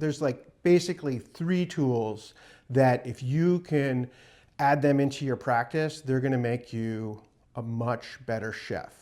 There's like basically 3 tools that if you can add them into your practice, they're gonna make you a much better chef.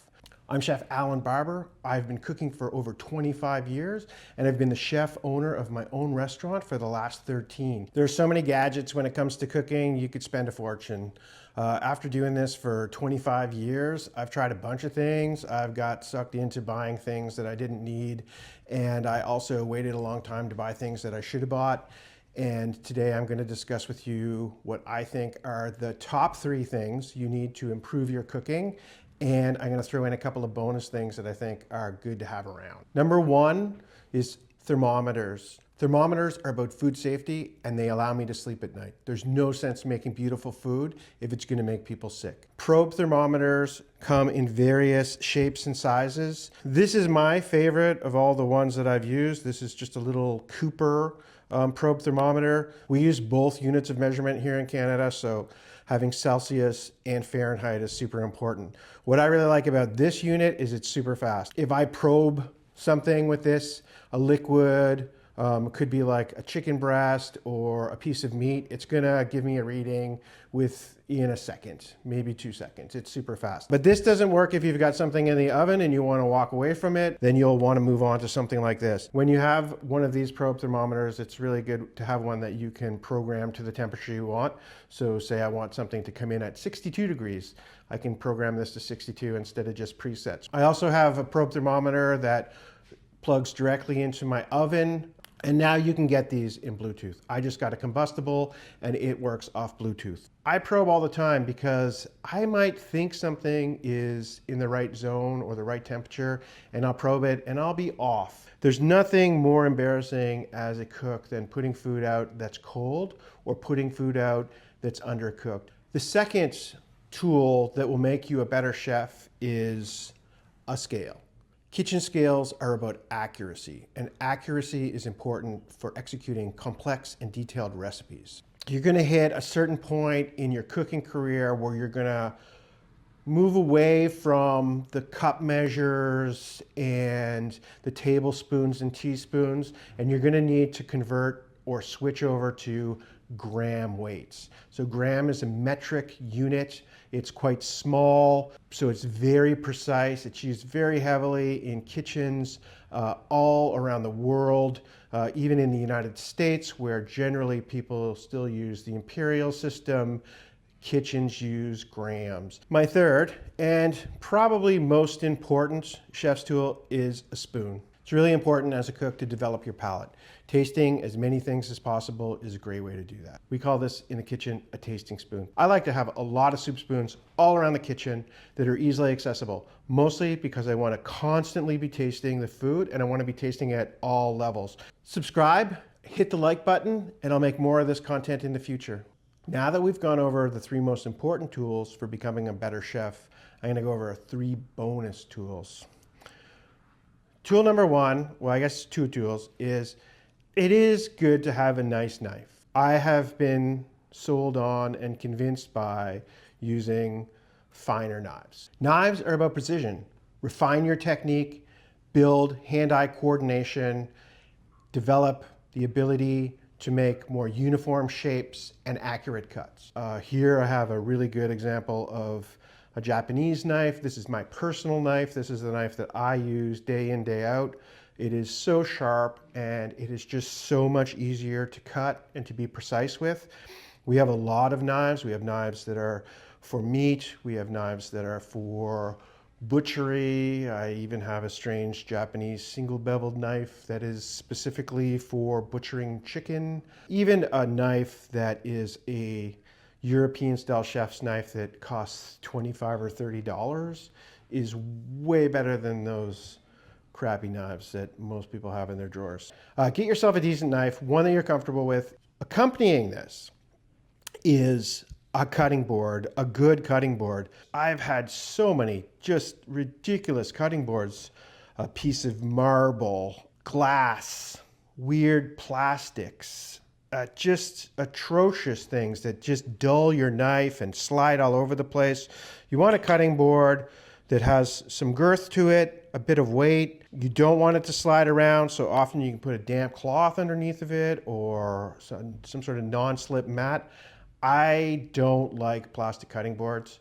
I'm Chef Alan Barber. I've been cooking for over 25 years, and I've been the chef owner of my own restaurant for the last 13. There's so many gadgets when it comes to cooking, you could spend a fortune. After doing this for 25 years, I've tried a bunch of things. I've got sucked into buying things that I didn't need, and I also waited a long time to buy things that I should have bought. And today I'm going to discuss with you what I think are the top 3 things you need to improve your cooking. And I'm going to throw in a couple of bonus things that I think are good to have around. Number 1 is thermometers. Thermometers are about food safety, and they allow me to sleep at night. There's no sense making beautiful food if it's going to make people sick. Probe thermometers come in various shapes and sizes. This is my favorite of all the ones that I've used. This is just a little Cooper probe thermometer. We use both units of measurement here in Canada, so having Celsius and Fahrenheit is super important. What I really like about this unit is it's super fast. If I probe something with this, a liquid, it could be like a chicken breast or a piece of meat, it's gonna give me a reading within a second, maybe 2 seconds. It's super fast. But this doesn't work if you've got something in the oven and you wanna walk away from it, then you'll wanna move on to something like this. When you have one of these probe thermometers, it's really good to have one that you can program to the temperature you want. So say I want something to come in at 62 degrees, I can program this to 62 instead of just presets. I also have a probe thermometer that plugs directly into my oven. And now you can get these in Bluetooth. I just got a combustible and it works off Bluetooth. I probe all the time because I might think something is in the right zone or the right temperature, and I'll probe it and I'll be off. There's nothing more embarrassing as a cook than putting food out that's cold or putting food out that's undercooked. The second tool that will make you a better chef is a scale. Kitchen scales are about accuracy, and accuracy is important for executing complex and detailed recipes. You're gonna hit a certain point in your cooking career where you're gonna move away from the cup measures and the tablespoons and teaspoons, and you're gonna need to convert or switch over to gram weights. So gram is a metric unit. It's quite small, so it's very precise. It's used very heavily in kitchens all around the world, even in the United States, where generally people still use the imperial system. Kitchens use grams. My third, and probably most important chef's tool is a spoon. It's really important as a cook to develop your palate. Tasting as many things as possible is a great way to do that. We call this in the kitchen a tasting spoon. I like to have a lot of soup spoons all around the kitchen that are easily accessible, mostly because I want to constantly be tasting the food and I want to be tasting at all levels. Subscribe, hit the like button, and I'll make more of this content in the future. Now that we've gone over the 3 most important tools for becoming a better chef, I'm going to go over 3 bonus tools. Tool number 1, well, I guess 2 tools, is it is good to have a nice knife. I have been sold on and convinced by using finer knives. Knives are about precision. Refine your technique, build hand-eye coordination, develop the ability to make more uniform shapes and accurate cuts. Here I have a really good example of a Japanese knife. This is my personal knife. This is the knife that I use day in, day out. It is so sharp and it is just so much easier to cut and to be precise with. We have a lot of knives. We have knives that are for meat. We have knives that are for butchery. I even have a strange Japanese single beveled knife that is specifically for butchering chicken. Even a knife that is a European style chef's knife that costs $25 or $30 is way better than those crappy knives that most people have in their drawers. Get yourself a decent knife, one that you're comfortable with. Accompanying this is a cutting board, a good cutting board. I've had so many just ridiculous cutting boards, a piece of marble, glass, weird plastics, just atrocious things that just dull your knife and slide all over the place. You want a cutting board that has some girth to it, a bit of weight. You don't want it to slide around, so often you can put a damp cloth underneath of it or some sort of non-slip mat. I don't like plastic cutting boards.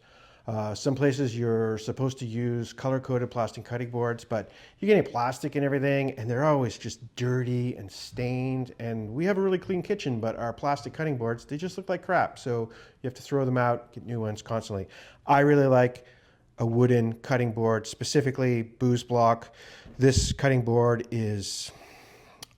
Some places you're supposed to use color-coded plastic cutting boards, but you're getting plastic and everything, and they're always just dirty and stained. And we have a really clean kitchen, but our plastic cutting boards, they just look like crap. So you have to throw them out, get new ones constantly. I really like a wooden cutting board, specifically Booz Block. This cutting board is,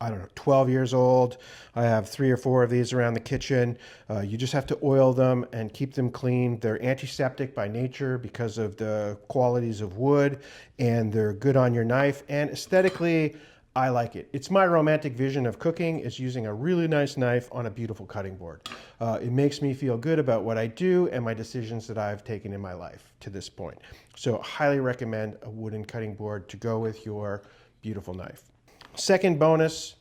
I don't know, 12 years old. I have 3 or 4 of these around the kitchen. You just have to oil them and keep them clean. They're antiseptic by nature because of the qualities of wood, and they're good on your knife. And aesthetically, I like it. It's my romantic vision of cooking, is using a really nice knife on a beautiful cutting board. It makes me feel good about what I do and my decisions that I've taken in my life to this point. So I highly recommend a wooden cutting board to go with your beautiful knife. Second bonus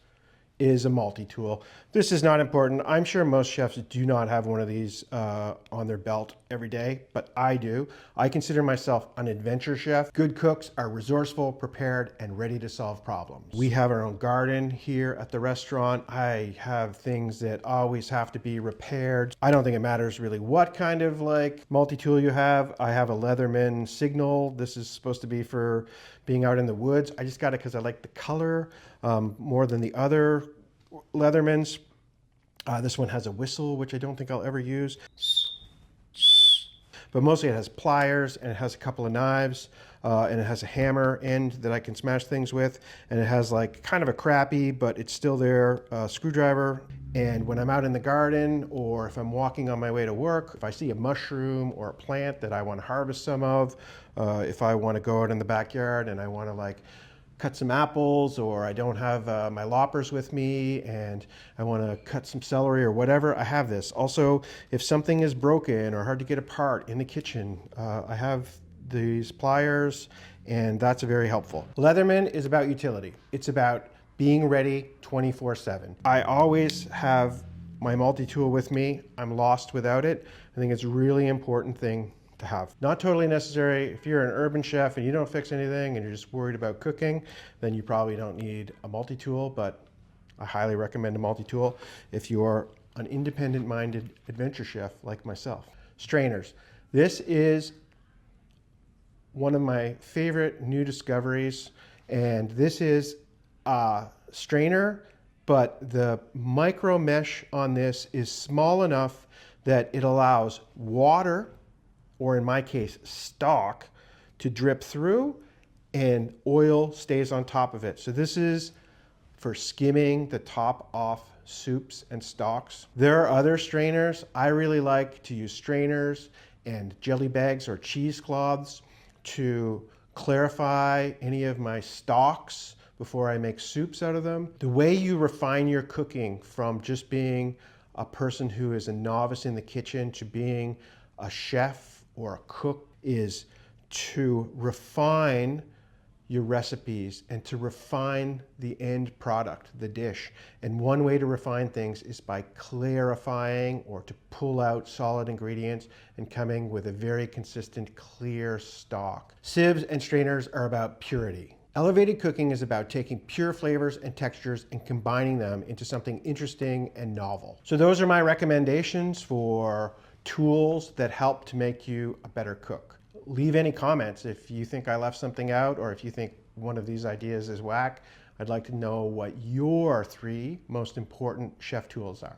is a multi-tool. This is not important. I'm sure most chefs do not have one of these on their belt every day, but I do. I consider myself an adventure chef. Good cooks are resourceful, prepared, and ready to solve problems. We have our own garden here at the restaurant. I have things that always have to be repaired. I don't think it matters really what kind of multi-tool you have. I have a Leatherman Signal. This is supposed to be for being out in the woods. I just got it because I like the color more than the other Leathermans. This one has a whistle, which I don't think I'll ever use. But mostly it has pliers, and it has a couple of knives, and it has a hammer end that I can smash things with. And it has kind of a crappy, but it's still there, screwdriver. And when I'm out in the garden, or if I'm walking on my way to work, if I see a mushroom or a plant that I want to harvest some of, if I want to go out in the backyard and I want to cut some apples, or I don't have my loppers with me and I want to cut some celery or whatever, I have this. Also, if something is broken or hard to get apart in the kitchen, I have these pliers, and that's very helpful. Leatherman is about utility. It's about being ready 24/7. I always have my multi-tool with me. I'm lost without it. I think it's a really important thing to have. Not totally necessary. If you're an urban chef and you don't fix anything and you're just worried about cooking, then you probably don't need a multi-tool, but I highly recommend a multi-tool if you're an independent-minded adventure chef like myself. Strainers. This is one of my favorite new discoveries, and this is a strainer, but the micro mesh on this is small enough that it allows water, or in my case, stock, to drip through, and oil stays on top of it. So this is for skimming the top off soups and stocks. There are other strainers. I really like to use strainers and jelly bags or cheesecloths to clarify any of my stocks before I make soups out of them. The way you refine your cooking from just being a person who is a novice in the kitchen to being a chef or a cook is to refine your recipes and to refine the end product, the dish. And one way to refine things is by clarifying, or to pull out solid ingredients and coming with a very consistent, clear stock. Sieves and strainers are about purity. Elevated cooking is about taking pure flavors and textures and combining them into something interesting and novel. So those are my recommendations for tools that help to make you a better cook. Leave any comments if you think I left something out, or if you think one of these ideas is whack. I'd like to know what your 3 most important chef tools are.